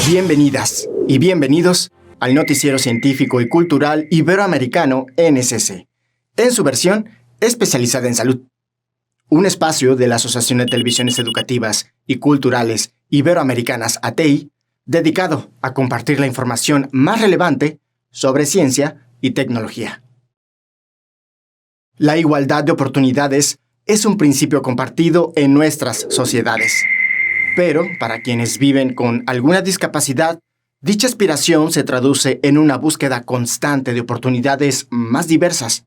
Bienvenidas y bienvenidos al noticiero científico y cultural iberoamericano NSC, en su versión especializada en salud. Un espacio de la Asociación de Televisiones Educativas y Culturales Iberoamericanas ATEI, dedicado a compartir la información más relevante sobre ciencia y tecnología. La igualdad de oportunidades es un principio compartido en nuestras sociedades. Pero, para quienes viven con alguna discapacidad, dicha aspiración se traduce en una búsqueda constante de oportunidades más diversas.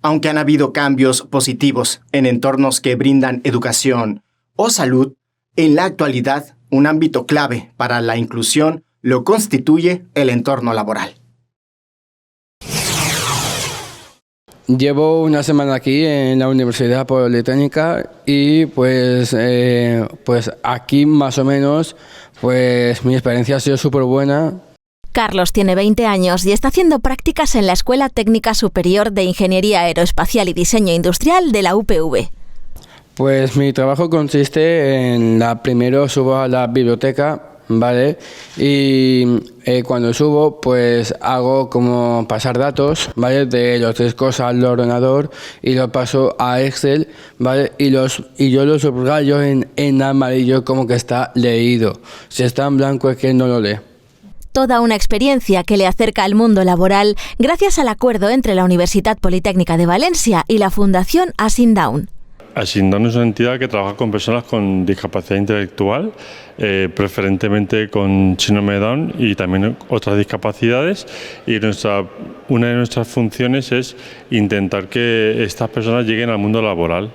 Aunque han habido cambios positivos en entornos que brindan educación o salud, en la actualidad, un ámbito clave para la inclusión lo constituye el entorno laboral. Llevo una semana aquí en la Universidad Politécnica y pues aquí más o menos pues mi experiencia ha sido súper buena. Carlos tiene 20 años y está haciendo prácticas en la Escuela Técnica Superior de Ingeniería Aeroespacial y Diseño Industrial de la UPV. Pues mi trabajo consiste en primero subo a la biblioteca, ¿vale? Y cuando subo, pues hago como pasar datos, ¿vale? De los textos al ordenador y los paso a Excel, ¿vale? Y yo los subrayo en amarillo como que está leído. Si está en blanco es que no lo lee. Toda una experiencia que le acerca al mundo laboral gracias al acuerdo entre la Universidad Politécnica de Valencia y la Fundación Asindown. Asindown es una entidad que trabaja con personas con discapacidad intelectual, preferentemente con síndrome de Down y también otras discapacidades. Y una de nuestras funciones es intentar que estas personas lleguen al mundo laboral.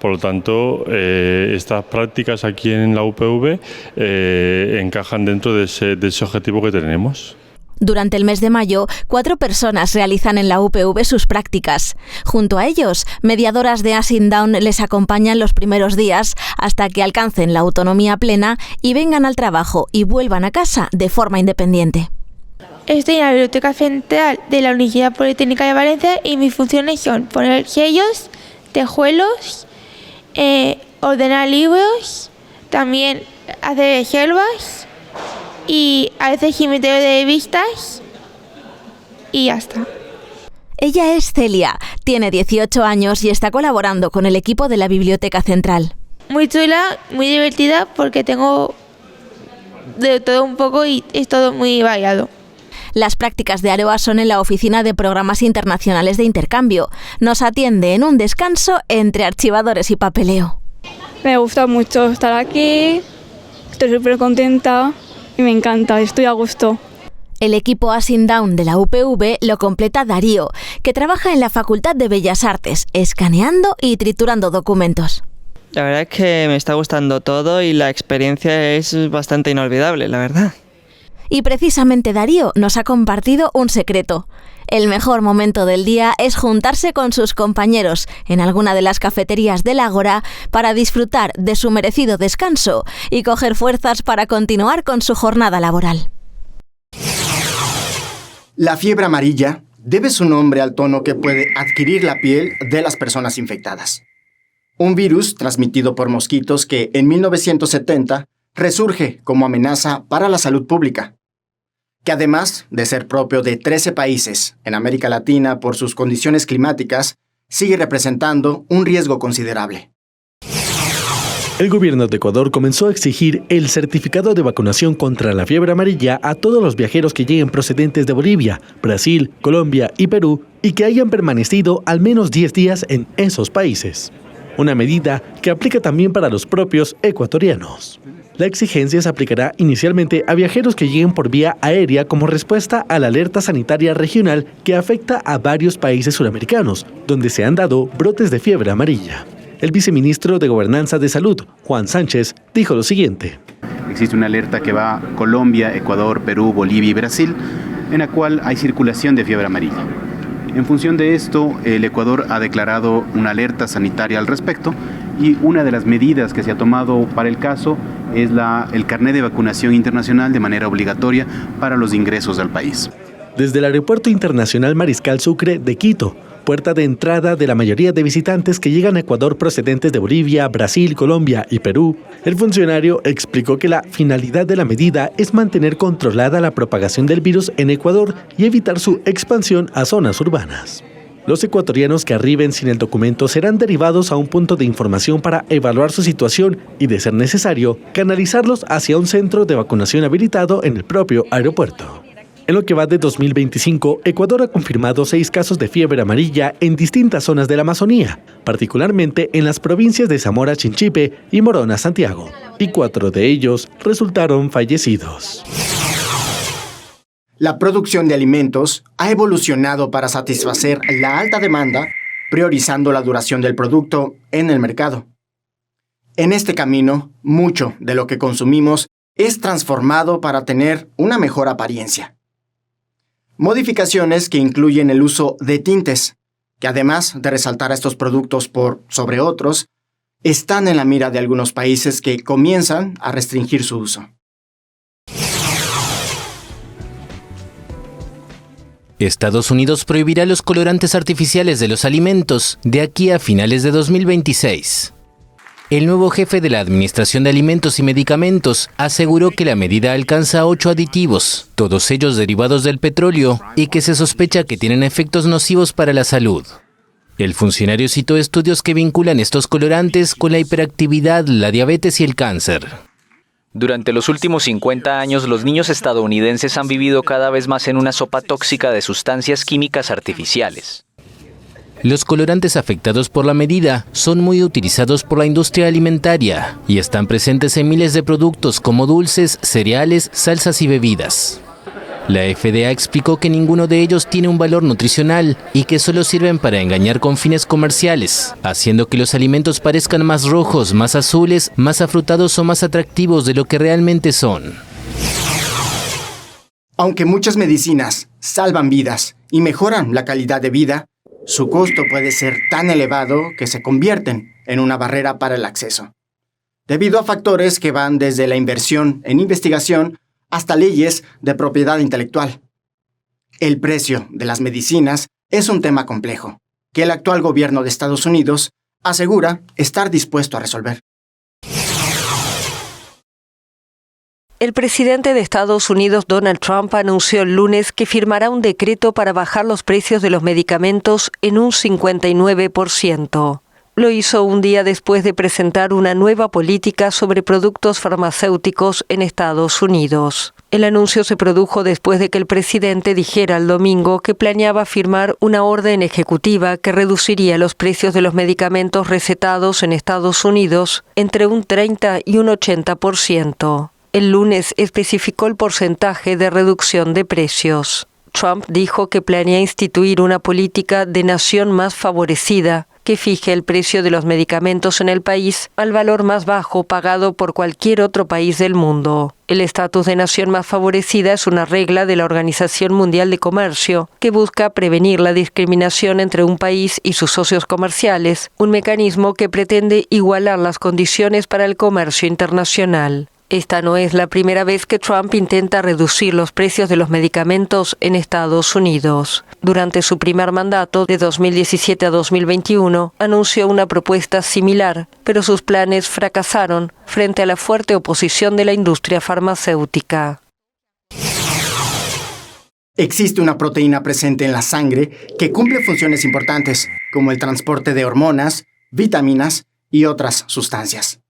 Por lo tanto, estas prácticas aquí en la UPV encajan dentro de ese objetivo que tenemos. Durante el mes de mayo, 4 personas realizan en la UPV sus prácticas. Junto a ellos, mediadoras de Asindown les acompañan los primeros días hasta que alcancen la autonomía plena y vengan al trabajo y vuelvan a casa de forma independiente. Estoy en la Biblioteca Central de la Universidad Politécnica de Valencia y mis funciones son poner sellos, tejuelos, ordenar libros, también hacer reservas y a veces geometría de vistas y ya está. Ella es Celia, tiene 18 años y está colaborando con el equipo de la Biblioteca Central. Muy chula, muy divertida porque tengo de todo un poco y es todo muy variado. Las prácticas de Aroa son en la Oficina de Programas Internacionales de Intercambio. Nos atiende en un descanso entre archivadores y papeleo. Me gusta mucho estar aquí, estoy súper contenta y me encanta, estoy a gusto. El equipo Asindown de la UPV lo completa Darío, que trabaja en la Facultad de Bellas Artes, escaneando y triturando documentos. La verdad es que me está gustando todo y la experiencia es bastante inolvidable, la verdad. Y precisamente Darío nos ha compartido un secreto. El mejor momento del día es juntarse con sus compañeros en alguna de las cafeterías del Ágora para disfrutar de su merecido descanso y coger fuerzas para continuar con su jornada laboral. La fiebre amarilla debe su nombre al tono que puede adquirir la piel de las personas infectadas. Un virus transmitido por mosquitos que en 1970 resurge como amenaza para la salud pública, que además de ser propio de 13 países en América Latina por sus condiciones climáticas, sigue representando un riesgo considerable. El gobierno de Ecuador comenzó a exigir el certificado de vacunación contra la fiebre amarilla a todos los viajeros que lleguen procedentes de Bolivia, Brasil, Colombia y Perú y que hayan permanecido al menos 10 días en esos países. Una medida que aplica también para los propios ecuatorianos. La exigencia se aplicará inicialmente a viajeros que lleguen por vía aérea como respuesta a la alerta sanitaria regional que afecta a varios países suramericanos, donde se han dado brotes de fiebre amarilla. El viceministro de Gobernanza de Salud, Juan Sánchez, dijo lo siguiente. Existe una alerta que va a Colombia, Ecuador, Perú, Bolivia y Brasil, en la cual hay circulación de fiebre amarilla. En función de esto, el Ecuador ha declarado una alerta sanitaria al respecto y una de las medidas que se ha tomado para el caso es el carnet de vacunación internacional de manera obligatoria para los ingresos al país. Desde el Aeropuerto Internacional Mariscal Sucre de Quito, puerta de entrada de la mayoría de visitantes que llegan a Ecuador procedentes de Bolivia, Brasil, Colombia y Perú, el funcionario explicó que la finalidad de la medida es mantener controlada la propagación del virus en Ecuador y evitar su expansión a zonas urbanas. Los ecuatorianos que arriben sin el documento serán derivados a un punto de información para evaluar su situación y, de ser necesario, canalizarlos hacia un centro de vacunación habilitado en el propio aeropuerto. En lo que va de 2025, Ecuador ha confirmado 6 casos de fiebre amarilla en distintas zonas de la Amazonía, particularmente en las provincias de Zamora Chinchipe y Morona Santiago, y 4 de ellos resultaron fallecidos. La producción de alimentos ha evolucionado para satisfacer la alta demanda, priorizando la duración del producto en el mercado. En este camino, mucho de lo que consumimos es transformado para tener una mejor apariencia. Modificaciones que incluyen el uso de tintes, que además de resaltar a estos productos por sobre otros, están en la mira de algunos países que comienzan a restringir su uso. Estados Unidos prohibirá los colorantes artificiales de los alimentos de aquí a finales de 2026. El nuevo jefe de la Administración de Alimentos y Medicamentos aseguró que la medida alcanza 8 aditivos, todos ellos derivados del petróleo, y que se sospecha que tienen efectos nocivos para la salud. El funcionario citó estudios que vinculan estos colorantes con la hiperactividad, la diabetes y el cáncer. Durante los últimos 50 años, los niños estadounidenses han vivido cada vez más en una sopa tóxica de sustancias químicas artificiales. Los colorantes afectados por la medida son muy utilizados por la industria alimentaria y están presentes en miles de productos como dulces, cereales, salsas y bebidas. La FDA explicó que ninguno de ellos tiene un valor nutricional y que solo sirven para engañar con fines comerciales, haciendo que los alimentos parezcan más rojos, más azules, más afrutados o más atractivos de lo que realmente son. Aunque muchas medicinas salvan vidas y mejoran la calidad de vida, su costo puede ser tan elevado que se convierten en una barrera para el acceso, debido a factores que van desde la inversión en investigación hasta leyes de propiedad intelectual. El precio de las medicinas es un tema complejo, que el actual gobierno de Estados Unidos asegura estar dispuesto a resolver. El presidente de Estados Unidos, Donald Trump, anunció el lunes que firmará un decreto para bajar los precios de los medicamentos en un 59%. Lo hizo un día después de presentar una nueva política sobre productos farmacéuticos en Estados Unidos. El anuncio se produjo después de que el presidente dijera el domingo que planeaba firmar una orden ejecutiva que reduciría los precios de los medicamentos recetados en Estados Unidos entre un 30 y un 80%. El lunes especificó el porcentaje de reducción de precios. Trump dijo que planea instituir una política de nación más favorecida que fije el precio de los medicamentos en el país al valor más bajo pagado por cualquier otro país del mundo. El estatus de nación más favorecida es una regla de la Organización Mundial de Comercio que busca prevenir la discriminación entre un país y sus socios comerciales, un mecanismo que pretende igualar las condiciones para el comercio internacional. Esta no es la primera vez que Trump intenta reducir los precios de los medicamentos en Estados Unidos. Durante su primer mandato, de 2017 a 2021, anunció una propuesta similar, pero sus planes fracasaron frente a la fuerte oposición de la industria farmacéutica. Existe una proteína presente en la sangre que cumple funciones importantes, como el transporte de hormonas, vitaminas y otras sustancias.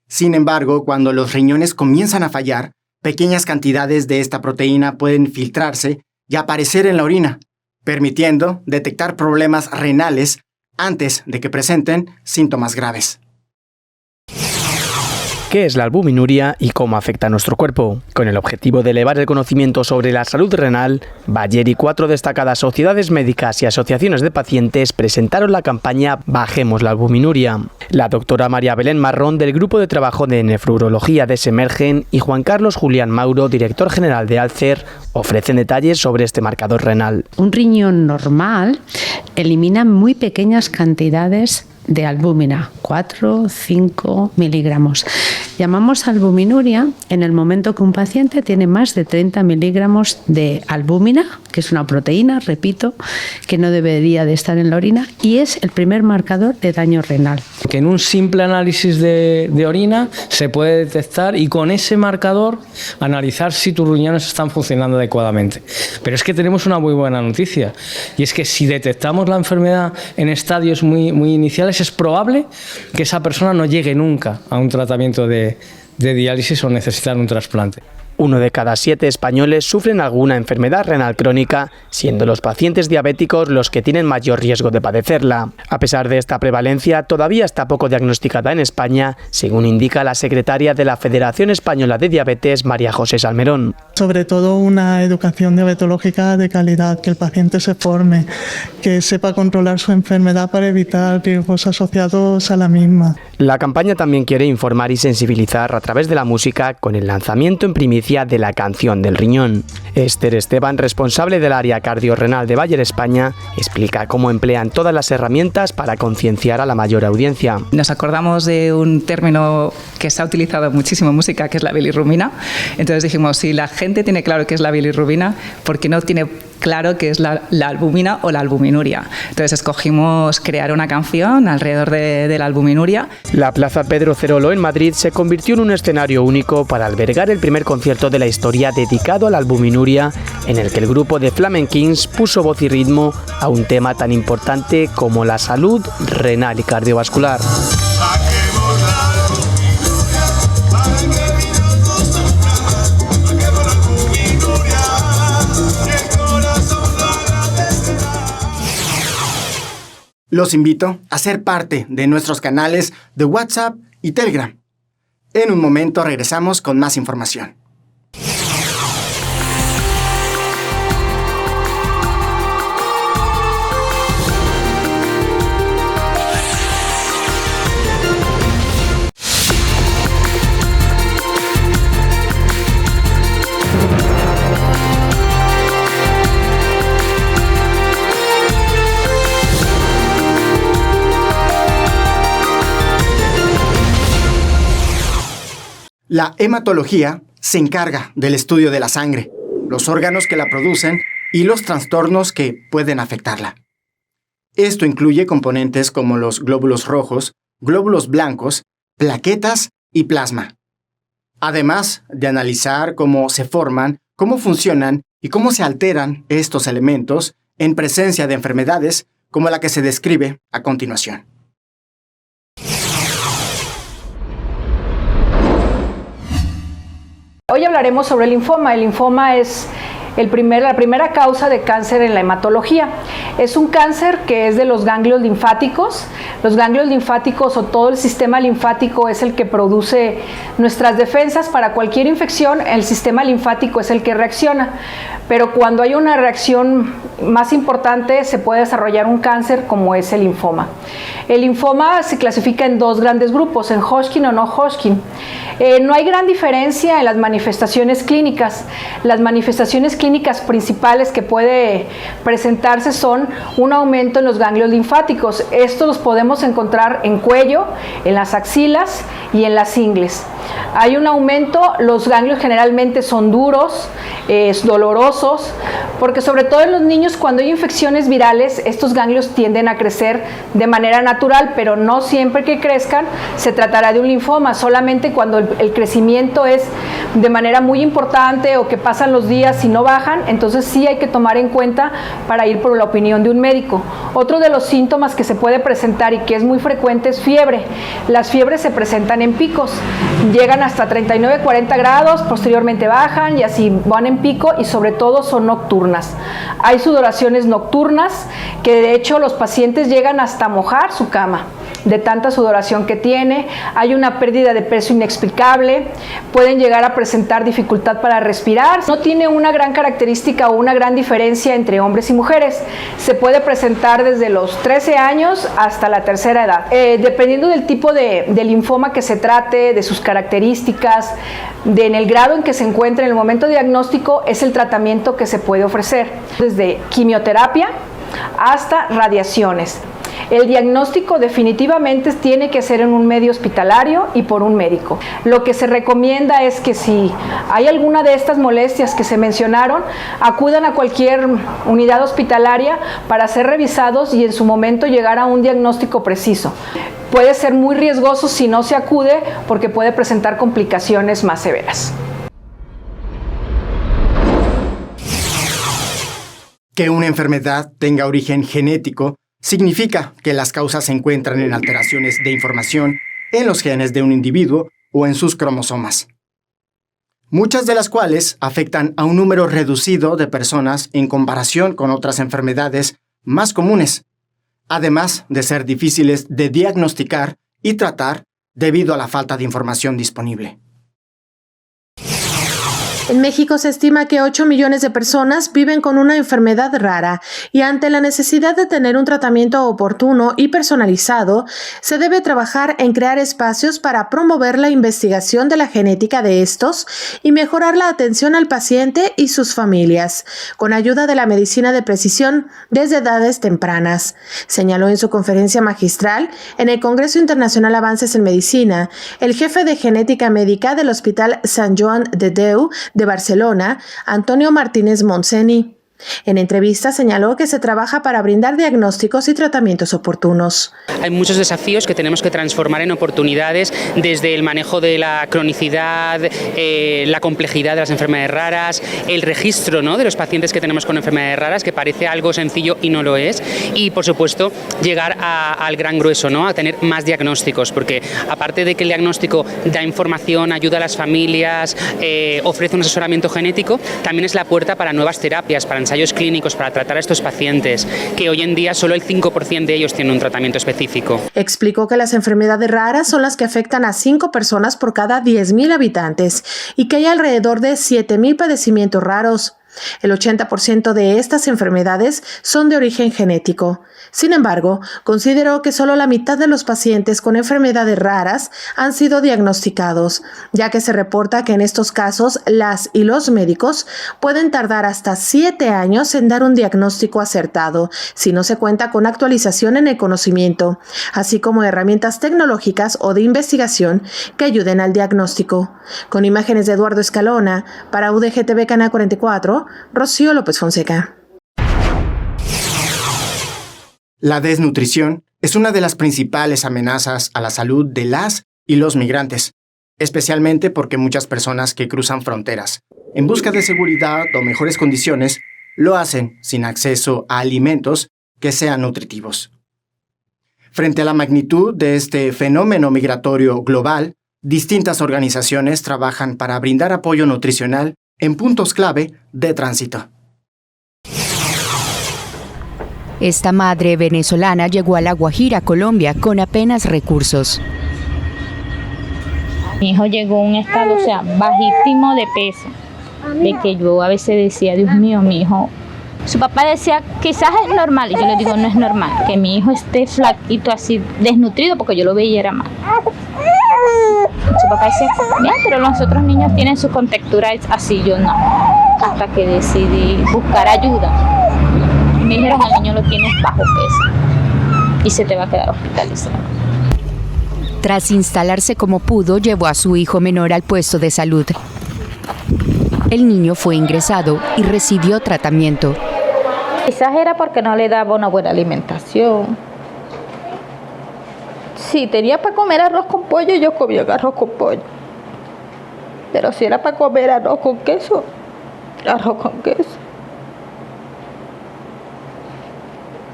Sin embargo, cuando los riñones comienzan a fallar, pequeñas cantidades de esta proteína pueden filtrarse y aparecer en la orina, permitiendo detectar problemas renales antes de que presenten síntomas graves. ¿Qué es la albuminuria y cómo afecta a nuestro cuerpo? Con el objetivo de elevar el conocimiento sobre la salud renal, Bayer y 4 destacadas sociedades médicas y asociaciones de pacientes presentaron la campaña Bajemos la albuminuria. La doctora María Belén Marrón, del Grupo de Trabajo de Nefrurología de Semergen, y Juan Carlos Julián Mauro, director general de Alcer, ofrecen detalles sobre este marcador renal. Un riñón normal elimina muy pequeñas cantidades de albúmina, 4-5 miligramos. Llamamos albuminuria en el momento que un paciente tiene más de 30 miligramos de albúmina, que es una proteína, repito, que no debería de estar en la orina, y es el primer marcador de daño renal. Que en un simple análisis de orina se puede detectar y con ese marcador analizar si tus riñones están funcionando adecuadamente. Pero es que tenemos una muy buena noticia, y es que si detectamos la enfermedad en estadios muy iniciales, es probable que esa persona no llegue nunca a un tratamiento de diálisis o necesitar un trasplante. 1 de cada 7 españoles sufren alguna enfermedad renal crónica, siendo los pacientes diabéticos los que tienen mayor riesgo de padecerla. A pesar de esta prevalencia, todavía está poco diagnosticada en España, según indica la secretaria de la Federación Española de Diabetes, María José Salmerón. Sobre todo una educación diabetológica de calidad, que el paciente se forme, que sepa controlar su enfermedad para evitar riesgos asociados a la misma. La campaña también quiere informar y sensibilizar a través de la música con el lanzamiento en primicia de la canción del riñón. Esther Esteban, responsable del área cardiorrenal de Bayer España, explica cómo emplean todas las herramientas para concienciar a la mayor audiencia. Nos acordamos de un término que se ha utilizado muchísimo en música, que es la bilirrubina. Entonces dijimos, si la gente tiene claro qué es la bilirrubina, ¿por qué no tiene claro qué es la albúmina o la albuminuria? Entonces escogimos crear una canción alrededor de la albuminuria. La Plaza Pedro Cerolo en Madrid se convirtió en un escenario único para albergar el primer concierto de la historia dedicado a la albuminuria, en el que el grupo de Flamen Kings puso voz y ritmo a un tema tan importante como la salud renal y cardiovascular. Los invito a ser parte de nuestros canales de WhatsApp y Telegram. En un momento regresamos con más información. La hematología se encarga del estudio de la sangre, los órganos que la producen y los trastornos que pueden afectarla. Esto incluye componentes como los glóbulos rojos, glóbulos blancos, plaquetas y plasma. Además de analizar cómo se forman, cómo funcionan y cómo se alteran estos elementos en presencia de enfermedades como la que se describe a continuación. Hoy hablaremos sobre el linfoma. El linfoma es la primera causa de cáncer en la hematología. Es un cáncer que es de los ganglios linfáticos. Los ganglios linfáticos o todo el sistema linfático es el que produce nuestras defensas. Para cualquier infección, el sistema linfático es el que reacciona. Pero cuando hay una reacción más importante, se puede desarrollar un cáncer como es el linfoma. El linfoma se clasifica en dos grandes grupos, en Hodgkin o no Hodgkin. No hay gran diferencia en las manifestaciones clínicas. Las manifestaciones clínicas principales que puede presentarse son un aumento en los ganglios linfáticos. Estos los podemos encontrar en cuello, en las axilas y en las ingles. Hay un aumento, los ganglios generalmente son duros, dolorosos, porque sobre todo en los niños cuando hay infecciones virales, estos ganglios tienden a crecer de manera natural, pero no siempre que crezcan se tratará de un linfoma, solamente cuando el crecimiento es de manera muy importante o que pasan los días y no bajan, entonces sí hay que tomar en cuenta para ir por la opinión de un médico. Otro de los síntomas que se puede presentar y que es muy frecuente es fiebre. Las fiebres se presentan en picos, llegan hasta 39-40 grados, posteriormente bajan y así van en pico y sobre todo son nocturnas. Hay sudoraciones nocturnas que de hecho los pacientes llegan hasta mojar su cama de tanta sudoración que tiene. Hay una pérdida de peso inexplicable, pueden llegar a presentar dificultad para respirar. No tiene una gran característica o una gran diferencia entre hombres y mujeres. Se puede presentar desde los 13 años hasta la tercera edad. Dependiendo del tipo de linfoma que se trate, de sus características, en el grado en que se encuentre en el momento diagnóstico, es el tratamiento que se puede ofrecer, desde quimioterapia hasta radiaciones. El diagnóstico definitivamente tiene que ser en un medio hospitalario y por un médico. Lo que se recomienda es que si hay alguna de estas molestias que se mencionaron, acudan a cualquier unidad hospitalaria para ser revisados y en su momento llegar a un diagnóstico preciso. Puede ser muy riesgoso si no se acude porque puede presentar complicaciones más severas. Que una enfermedad tenga origen genético significa que las causas se encuentran en alteraciones de información en los genes de un individuo o en sus cromosomas, muchas de las cuales afectan a un número reducido de personas en comparación con otras enfermedades más comunes, además de ser difíciles de diagnosticar y tratar debido a la falta de información disponible. En México se estima que 8 millones de personas viven con una enfermedad rara y ante la necesidad de tener un tratamiento oportuno y personalizado, se debe trabajar en crear espacios para promover la investigación de la genética de estos y mejorar la atención al paciente y sus familias, con ayuda de la medicina de precisión desde edades tempranas, señaló en su conferencia magistral en el Congreso Internacional Avances en Medicina el jefe de genética médica del Hospital Sant Joan de Déu de Barcelona, Antonio Martínez Montseny. En entrevista señaló que se trabaja para brindar diagnósticos y tratamientos oportunos. Hay muchos desafíos que tenemos que transformar en oportunidades, desde el manejo de la cronicidad, la complejidad de las enfermedades raras, el registro, ¿no?, de los pacientes que tenemos con enfermedades raras, que parece algo sencillo y no lo es, y por supuesto llegar al gran grueso, ¿no?, a tener más diagnósticos, porque aparte de que el diagnóstico da información, ayuda a las familias, ofrece un asesoramiento genético, también es la puerta para nuevas terapias, para ensayos clínicos para tratar a estos pacientes, que hoy en día solo el 5% de ellos tienen un tratamiento específico. Explicó que las enfermedades raras son las que afectan a 5 personas por cada 10.000 habitantes y que hay alrededor de 7.000 padecimientos raros. El 80% de estas enfermedades son de origen genético. Sin embargo, consideró que solo la mitad de los pacientes con enfermedades raras han sido diagnosticados, ya que se reporta que en estos casos las y los médicos pueden tardar hasta 7 años en dar un diagnóstico acertado si no se cuenta con actualización en el conocimiento, así como herramientas tecnológicas o de investigación que ayuden al diagnóstico. Con imágenes de Eduardo Escalona, para UDGTV Canal 44, Rocío López Fonseca. La desnutrición es una de las principales amenazas a la salud de las y los migrantes, especialmente porque muchas personas que cruzan fronteras en busca de seguridad o mejores condiciones lo hacen sin acceso a alimentos que sean nutritivos. Frente a la magnitud de este fenómeno migratorio global, distintas organizaciones trabajan para brindar apoyo nutricional en puntos clave de tránsito. Esta madre venezolana llegó a La Guajira, Colombia, con apenas recursos. Mi hijo llegó a un estado, bajísimo de peso, de que yo a veces decía, Dios mío, mi hijo. Su papá decía, quizás es normal, y yo le digo, no es normal, que mi hijo esté flaquito así, desnutrido, porque yo lo veía y era mal. Su papá decía, bien, pero los otros niños tienen su contextura así, yo no, hasta que decidí buscar ayuda. Me dijeron, el niño lo tienes bajo peso y se te va a quedar hospitalizado. Tras instalarse como pudo, llevó a su hijo menor al puesto de salud. El niño fue ingresado y recibió tratamiento. Quizás era porque no le daba una buena alimentación. Si tenía para comer arroz con pollo, yo comía arroz con pollo. Pero si era para comer arroz con queso, arroz con queso.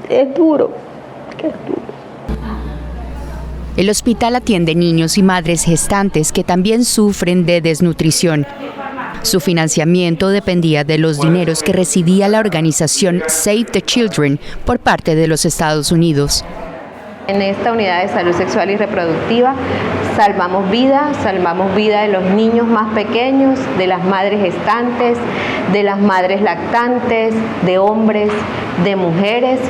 Es duro, es duro. El hospital atiende niños y madres gestantes que también sufren de desnutrición. Su financiamiento dependía de los dineros que recibía la organización Save the Children por parte de los Estados Unidos. En esta unidad de salud sexual y reproductiva salvamos vida de los niños más pequeños, de las madres gestantes, de las madres lactantes, de hombres, de mujeres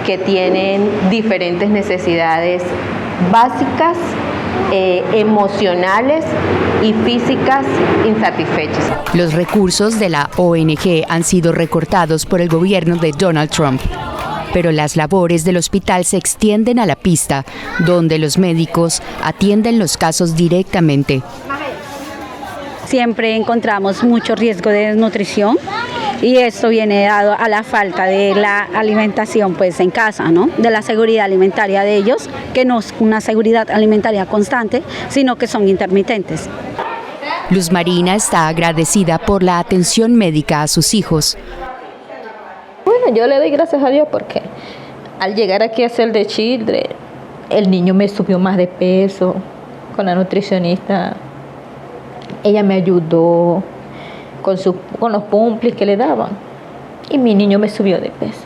que tienen diferentes necesidades básicas, emocionales y físicas insatisfechas. Los recursos de la ONG han sido recortados por el gobierno de Donald Trump, pero las labores del hospital se extienden a la pista, donde los médicos atienden los casos directamente. Siempre encontramos mucho riesgo de desnutrición y esto viene dado a la falta de la alimentación pues en casa, ¿no? De la seguridad alimentaria de ellos, que no es una seguridad alimentaria constante, sino que son intermitentes. Luz Marina está agradecida por la atención médica a sus hijos. Bueno, yo le doy gracias a Dios porque al llegar aquí a Save the Children, el niño me subió más de peso con la nutricionista. Ella me ayudó con los pumplis que le daban y mi niño me subió de peso.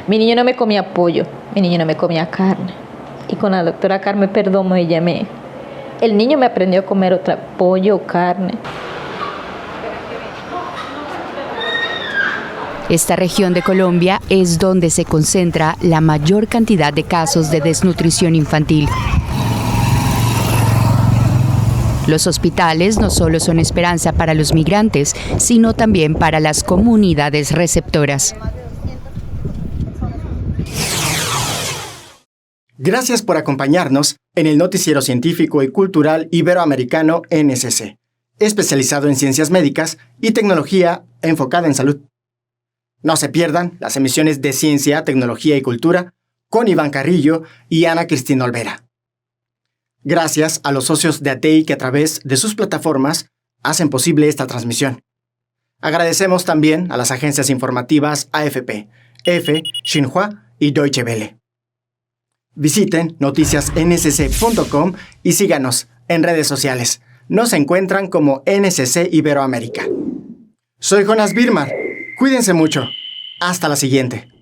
Mi niño no me comía pollo, mi niño no me comía carne. Y con la doctora Carmen Perdomo, el niño me aprendió a comer pollo, carne. Esta región de Colombia es donde se concentra la mayor cantidad de casos de desnutrición infantil. Los hospitales no solo son esperanza para los migrantes, sino también para las comunidades receptoras. Gracias por acompañarnos en el noticiero científico y cultural iberoamericano NSC, especializado en ciencias médicas y tecnología enfocada en salud. No se pierdan las emisiones de Ciencia, Tecnología y Cultura con Iván Carrillo y Ana Cristina Olvera. Gracias a los socios de ATEI que a través de sus plataformas hacen posible esta transmisión. Agradecemos también a las agencias informativas AFP, EFE, Xinhua y Deutsche Welle. Visiten noticiasnsc.com y síganos en redes sociales. Nos encuentran como NSC Iberoamérica. Soy Jonas Birmar. Cuídense mucho. Hasta la siguiente.